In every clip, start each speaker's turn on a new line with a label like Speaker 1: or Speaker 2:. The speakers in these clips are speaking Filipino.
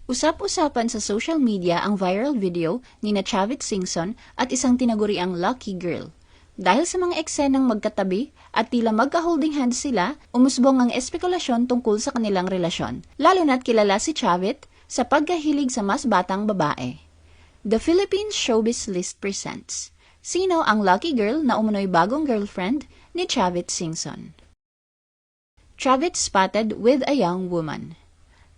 Speaker 1: Usap-usapan sa social media ang viral video ni na Chavit Singson at isang tinaguriang Lucky Girl. Dahil sa mga eksenang magkatabi at tila magka-holding hands sila, umusbong ang espekulasyon tungkol sa kanilang relasyon, lalo na't kilala si Chavit sa pagkahilig sa mas batang babae. The Philippines Showbiz List presents, sino ang Lucky Girl na umunoy bagong girlfriend ni Chavit Singson? Chavit spotted with a young woman.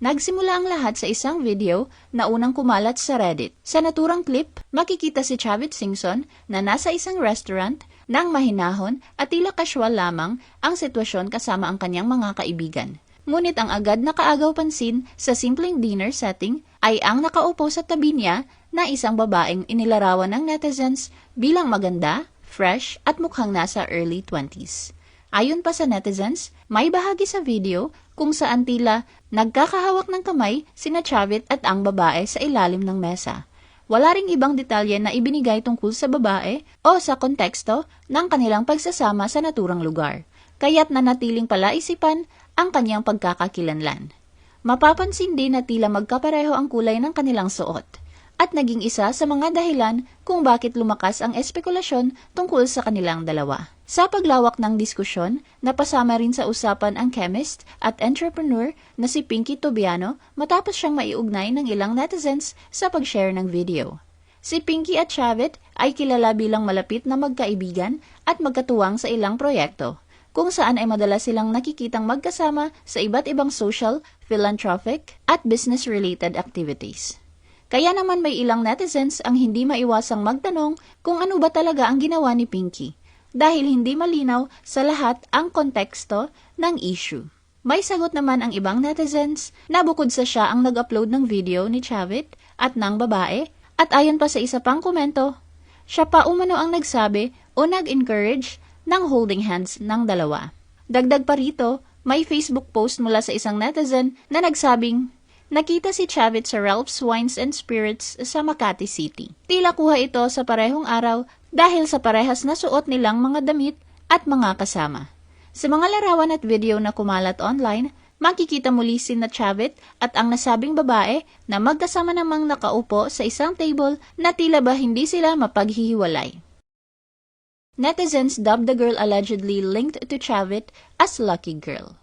Speaker 1: Nagsimula ang lahat sa isang video na unang kumalat sa Reddit. Sa naturang clip, makikita si Chavit Singson na nasa isang restaurant nang mahinahon at tila casual lamang ang sitwasyon kasama ang kanyang mga kaibigan. Ngunit ang agad nakaagaw pansin sa simpleng dinner setting ay ang nakaupo sa tabi niya na isang babaeng inilarawan ng netizens bilang maganda, fresh at mukhang nasa early 20s. Ayon pa sa netizens, may bahagi sa video kung saan tila nagkakahawak ng kamay sina Chavit at ang babae sa ilalim ng mesa. Wala ring ibang detalye na ibinigay tungkol sa babae o sa konteksto ng kanilang pagsasama sa naturang lugar, kaya't nanatiling palaisipan ang kanyang pagkakakilanlan. Mapapansin din na tila magkapareho ang kulay ng kanilang suot, at naging isa sa mga dahilan kung bakit lumakas ang espekulasyon tungkol sa kanilang dalawa. Sa paglawak ng diskusyon, napasama rin sa usapan ang chemist at entrepreneur na si Pinky Tobiano matapos siyang maiugnay ng ilang netizens sa pag-share ng video. Si Pinky at Chavit ay kilala bilang malapit na magkaibigan at magkatuwang sa ilang proyekto, kung saan ay madalas silang nakikitang magkasama sa iba't ibang social, philanthropic at business-related activities. Kaya naman may ilang netizens ang hindi maiwasang magtanong kung ano ba talaga ang ginawa ni Pinky, dahil hindi malinaw sa lahat ang konteksto ng issue. May sagot naman ang ibang netizens na bukod sa siya ang nag-upload ng video ni Chavit at ng babae, at ayon pa sa isa pang komento, siya pa umano ang nagsabi o nag-encourage ng holding hands ng dalawa. Dagdag pa rito, may Facebook post mula sa isang netizen na nagsabing, nakita si Chavit sa Ralph's Wines and Spirits sa Makati City. Tila kuha ito sa parehong araw dahil sa parehas na suot nilang mga damit at mga kasama. Sa mga larawan at video na kumalat online, makikita muli si na Chavit at ang nasabing babae na magkasama namang nakaupo sa isang table na tila ba hindi sila mapaghihiwalay. Netizens dubbed the girl allegedly linked to Chavit as Lucky Girl.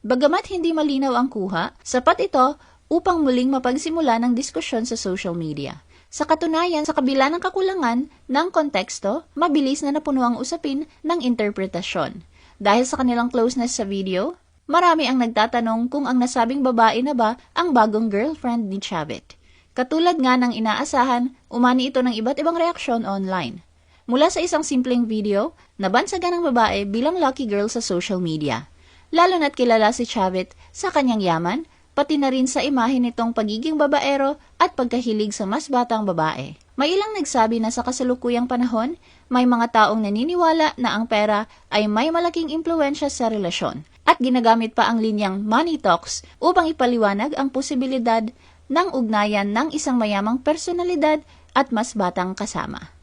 Speaker 1: Bagamat hindi malinaw ang kuha, sapat ito upang muling mapagsimula ng diskusyon sa social media. Sa katunayan, sa kabila ng kakulangan ng konteksto, mabilis na napuno ang usapin ng interpretasyon. Dahil sa kanilang closeness sa video, marami ang nagtatanong kung ang nasabing babae na ba ang bagong girlfriend ni Chavit. Katulad nga ng inaasahan, umani ito ng iba't ibang reaksyon online. Mula sa isang simpleng video, nabansagan ng babae bilang lucky girl sa social media. Lalo na't kilala si Chavit sa kanyang yaman, pati na rin sa imahe nitong pagiging babaero at pagkahilig sa mas batang babae. May ilang nagsabi na sa kasalukuyang panahon, may mga taong naniniwala na ang pera ay may malaking impluwensya sa relasyon at ginagamit pa ang linyang money talks upang ipaliwanag ang posibilidad ng ugnayan ng isang mayamang personalidad at mas batang kasama.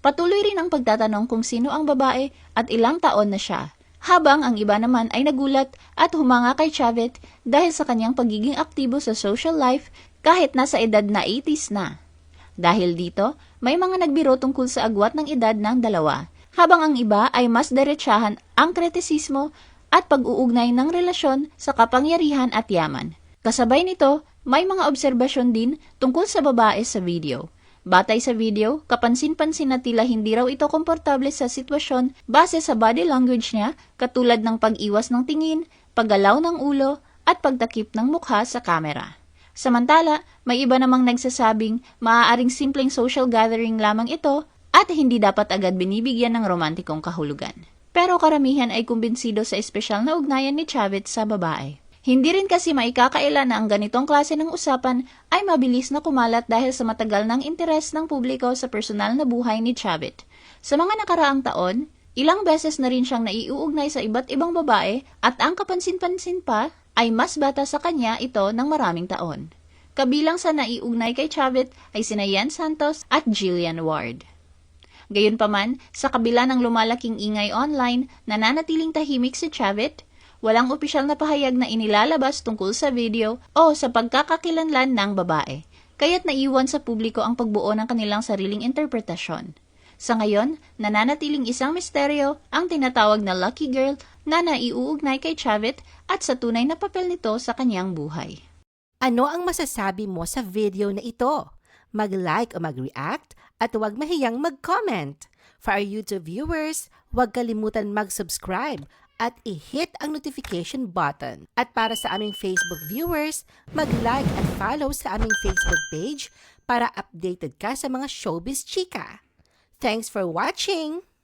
Speaker 1: Patuloy rin ang pagtatanong kung sino ang babae at ilang taon na siya, habang ang iba naman ay nagulat at humanga kay Chavit dahil sa kanyang pagiging aktibo sa social life kahit nasa edad na 80s na. Dahil dito, may mga nagbiro tungkol sa agwat ng edad ng dalawa, habang ang iba ay mas diretsahan ang kritisismo at pag-uugnay ng relasyon sa kapangyarihan at yaman. Kasabay nito, may mga obserbasyon din tungkol sa babae sa video. Batay sa video, kapansin-pansin na tila hindi raw ito komportable sa sitwasyon base sa body language niya, katulad ng pag-iwas ng tingin, paggalaw ng ulo, at pagtakip ng mukha sa kamera. Samantala, may iba namang nagsasabing maaaring simpleng social gathering lamang ito at hindi dapat agad binibigyan ng romantikong kahulugan. Pero karamihan ay kumbinsido sa espesyal na ugnayan ni Chavit sa babae. Hindi rin kasi maikakaila na ang ganitong klase ng usapan ay mabilis na kumalat dahil sa matagal ng interes ng publiko sa personal na buhay ni Chavit. Sa mga nakaraang taon, ilang beses na rin siyang naiuugnay sa iba't ibang babae at ang kapansin-pansin pa ay mas bata sa kanya ito ng maraming taon. Kabilang sa naiugnay kay Chavit ay sina Yen Santos at Jillian Ward. Gayunpaman, sa kabila ng lumalaking ingay online, nananatiling tahimik si Chavit. Walang opisyal na pahayag na inilalabas tungkol sa video o sa pagkakakilanlan ng babae, kaya't naiwan sa publiko ang pagbuo ng kanilang sariling interpretasyon. Sa ngayon, nananatiling isang misteryo ang tinatawag na Lucky Girl na naiuugnay kay Chavit at sa tunay na papel nito sa kanyang buhay.
Speaker 2: Ano ang masasabi mo sa video na ito? Mag-like o mag-react at huwag mahiyang mag-comment. For our YouTube viewers, huwag kalimutan mag-subscribe at i-hit ang notification button. At para sa aming Facebook viewers, mag-like at follow sa aming Facebook page para updated ka sa mga showbiz chika. Thanks for watching!